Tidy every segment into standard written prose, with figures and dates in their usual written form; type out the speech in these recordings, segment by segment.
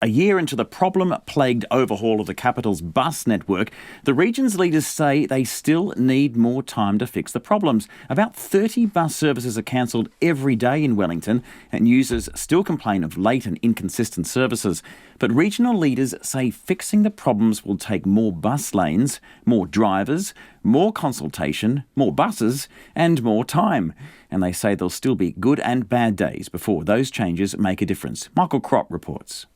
A year into the problem-plagued overhaul of the capital's bus network, the region's leaders say they still need more time to fix the problems. About 30 bus services are cancelled every day in Wellington, and users still complain of late and inconsistent services. But regional leaders say fixing the problems will take more bus lanes, more drivers, more consultation, more buses and more time. And they say there'll still be good and bad days before those changes make a difference. Michael Crop reports.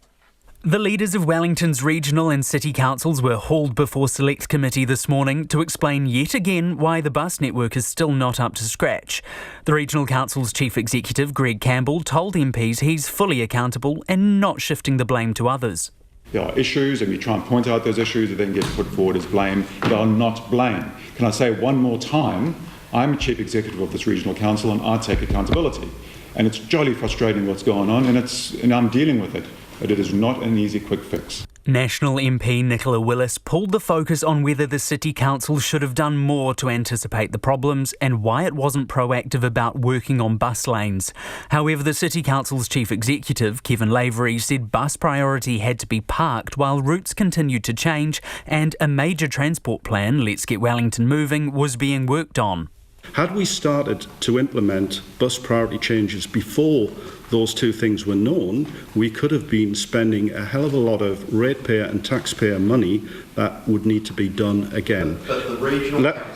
The leaders of Wellington's regional and city councils were hauled before Select Committee this morning to explain yet again why the bus network is still not up to scratch. The Regional Council's Chief Executive, Greg Campbell, told MPs he's fully accountable and not shifting the blame to others. There are issues and we try and point out those issues that then get put forward as blame. They are not blame. Can I say one more time, I'm Chief Executive of this Regional Council and I take accountability. And it's jolly frustrating what's going on and I'm dealing with it. But it is not an easy quick fix. National MP Nicola Willis pulled the focus on whether the City Council should have done more to anticipate the problems and why it wasn't proactive about working on bus lanes. However, the City Council's Chief Executive, Kevin Lavery, said bus priority had to be parked while routes continued to change and a major transport plan, Let's Get Wellington Moving, was being worked on. Had we started to implement bus priority changes before those two things were known, we could have been spending a hell of a lot of ratepayer and taxpayer money that would need to be done again.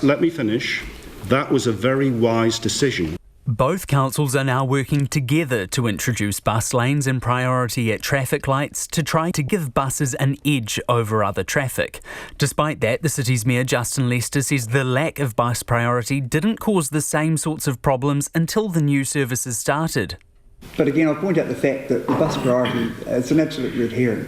Let me finish. That was a very wise decision. Both councils are now working together to introduce bus lanes and priority at traffic lights to try to give buses an edge over other traffic. Despite that, the city's Mayor Justin Lester says the lack of bus priority didn't cause the same sorts of problems until the new services started. But again, I'll point out the fact that the bus priority is an absolute red herring.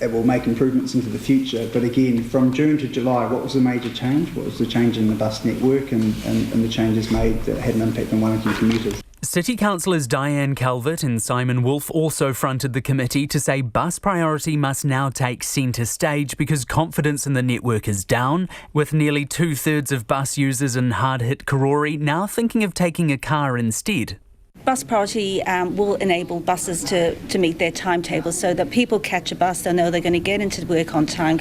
It will make improvements into the future, but again, from June to July, what was the major change? What was the change in the bus network and the changes made that had an impact on Wellington commuters? City councillors Diane Calvert and Simon Wolfe also fronted the committee to say bus priority must now take centre stage because confidence in the network is down, with nearly 2/3 of bus users in hard-hit Karori now thinking of taking a car instead. Bus priority will enable buses to meet their timetables so that people catch a bus, they know they're going to get into work on time,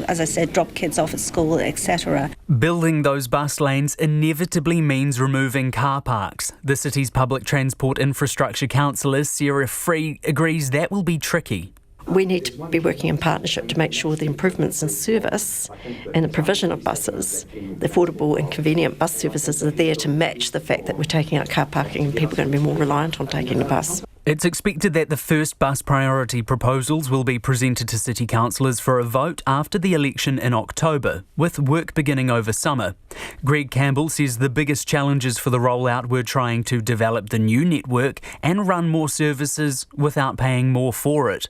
as I said, drop kids off at school, etc. Building those bus lanes inevitably means removing car parks. The city's public transport infrastructure councillor, Sarah Free, agrees that will be tricky. We need to be working in partnership to make sure the improvements in service and the provision of buses, the affordable and convenient bus services are there to match the fact that we're taking out car parking and people are going to be more reliant on taking the bus. It's expected that the first bus priority proposals will be presented to city councillors for a vote after the election in October, with work beginning over summer. Greg Campbell says the biggest challenges for the rollout were trying to develop the new network and run more services without paying more for it.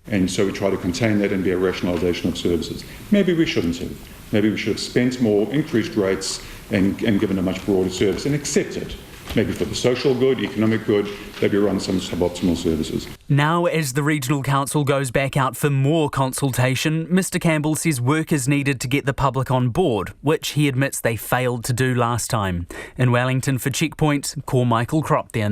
And so we try to contain that and be a rationalisation of services. Maybe we shouldn't have. Maybe we should have spent more, increased rates and given a much broader service and accepted, maybe for the social good, economic good, that we run some suboptimal services. Now, as the Regional Council goes back out for more consultation, Mr Campbell says work is needed to get the public on board, which he admits they failed to do last time. In Wellington for Checkpoint, call Michael Crop there.